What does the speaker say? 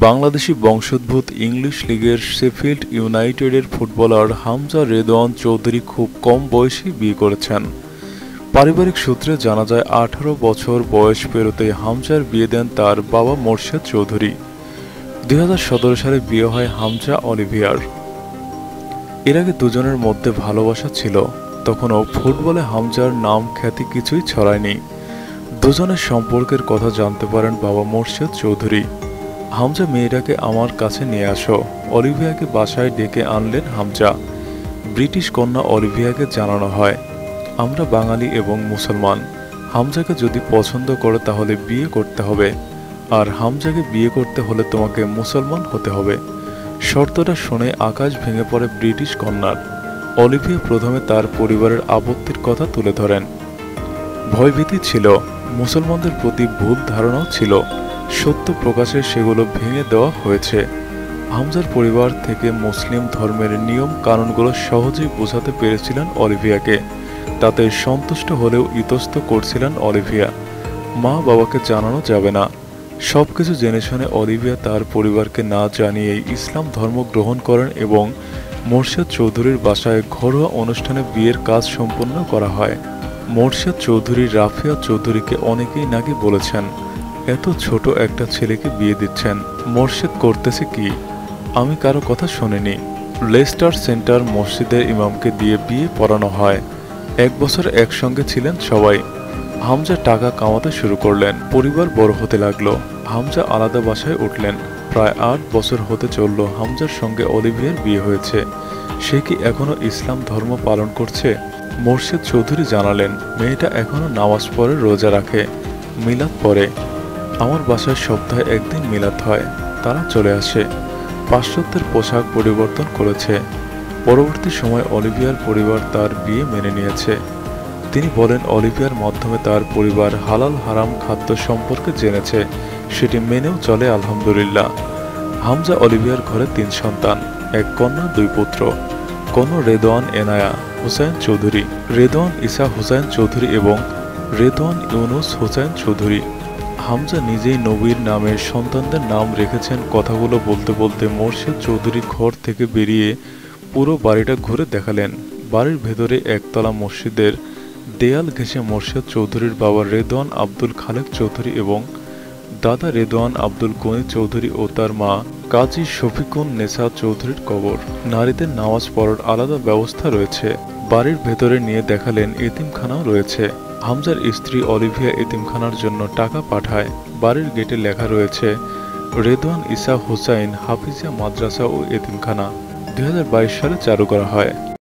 বাংলাদেশি বংশোদ্ভূত ইংলিশ লিগের শেফিল্ড ইউনাইটেডের ফুটবলার হামজা রেদওয়ান চৌধুরী খুব কম বয়সেই বিয়ে করেছেন। পারিবারিক সূত্রে জানা যায় 18 বছর বয়স পেরোতেই হামজার বিয়ে দেন তার বাবা মোর্শেদ চৌধুরী। 2017 সালে বিয়ে হয় হামজা অলিভিয়ার। এর আগে দুজনের মধ্যে ভালোবাসা ছিল, তখনও ফুটবলে হামজার নাম খ্যাতি কিছুই ছড়ায়নি। দুজনের সম্পর্কের কথা জানতে পারেন বাবা মোর্শেদ চৌধুরী। হামজা মেয়েটাকে আমার কাছে নিয়ে আসো, অলিভিয়াকে বাসায় ডেকে আনলেন হামজা। ব্রিটিশ কন্যা অলিভিয়াকে জানানো হয়, আমরা বাঙালি এবং মুসলমান, হামজাকে যদি পছন্দ করো তাহলে বিয়ে করতে হবে, আর হামজাকে বিয়ে করতে হলে তোমাকে মুসলমান হতে হবে। শর্তটা শুনে আকাশ ভেঙে পড়ে ব্রিটিশ কন্যার। অলিভিয়া প্রথমে তার পরিবারের আপত্তির কথা তুলে ধরেন। ভয়ভীতি ছিল, মুসলমানদের প্রতি ভুল ধারণাও ছিল। সত্য প্রকাশে সেগুলো ভেঙে দেওয়া হয়েছে। হামজার পরিবার থেকে মুসলিম ধর্মের নিয়ম কানুনগুলো সহজেই বোঝাতে পেরেছিলেন অলিভিয়াকে। তাতে সন্তুষ্ট হলেও ইতস্ত করছিলেন অলিভিয়া। মা বাবাকে জানানো যাবে না। সবকিছু জেনে শুনে অলিভিয়া তার পরিবারকে না জানিয়েই ইসলাম ধর্ম গ্রহণ করেন এবং মোর্শেদ চৌধুরীর বাসায় ঘরোয়া অনুষ্ঠানে বিয়ের কাজ সম্পন্ন করা হয়। মোর্শেদ চৌধুরী রাফিয়া চৌধুরীকে অনেকেই নাকি বলেছেন, এত ছোট একটা ছেলেকে বিয়ে দিচ্ছেন, মোর্শেদ করতেছে কি? আমি কারো কথা শুনিনি। লেস্টার সেন্টার মসজিদের ইমামকে দিয়ে বিয়ে পড়ানো হয়। 1 বছর একসঙ্গে ছিলেন সবাই। হামজা টাকা কামাতে শুরু করলেন, পরিবার বড় হতে লাগলো। হামজা আলাদা বাসায় উঠলেন। প্রায় 8 বছর হতে চলল হামজার সঙ্গে অলিভিয়ার বিয়ে হয়েছে। সে কি এখনো ইসলাম ধর্ম পালন করছে? মোর্শেদ চৌধুরী জানালেন, মেয়েটা এখনো নামাজ পড়ে, রোজা রাখে, মিলাদ পড়ে। আমার বাসায় সপ্তাহে একদিন মিলাদ হয়, তারা চলে আসে। পাশ্চাত্যের পোশাক পরিবর্তন করেছে। পরবর্তী সময় অলিভিয়ার পরিবার তার বিয়ে মেনে নিয়েছে। তিনি বলেন, অলিভিয়ার মাধ্যমে তার পরিবার হালাল হারাম খাদ্য সম্পর্কে জেনেছে, সেটি মেনেও চলে আলহামদুলিল্লাহ। হামজা অলিভিয়ার ঘরে 3 সন্তান, 1 কন্যা 2 পুত্র। কন্যা রেদওয়ান এনায়া হুসাইন চৌধুরী, রেদওয়ান ইসা হুসাইন চৌধুরী এবং রেদওয়ান ইউনুস হুসাইন চৌধুরী। হামজা নিজেই নবীর নামে সন্তানদের নাম রেখেছেন। কথাগুলো বলতে বলতে মোর্শেদ চৌধুরী ঘর থেকে বেরিয়ে পুরো বাড়িটা ঘুরে দেখালেন। বাড়ির ভেতরে একতলা মসজিদের দেয়াল ঘেঁষে মোর্শেদ চৌধুরীর বাবা রেদওয়ান আব্দুল খালেক চৌধুরী এবং দাদা রেদওয়ান আব্দুল গনি চৌধুরী ও তার মা কাজী শফিকুন নেসা চৌধুরীর কবর। নারীদের নামাজ পড়ার আলাদা ব্যবস্থা রয়েছে। বাড়ির ভেতরে নিয়ে দেখালেন এতিমখানাও রয়েছে। হামজার স্ত্রী অলিভিয়া এতিমখানার জন্য টাকা পাঠায়। বাড়ির গেটে লেখা রয়েছে, রেদওয়ান ইসা হুসাইন হাফিজিয়া মাদ্রাসা ও এতিমখানা। 2022 সালে চালু করা হয়।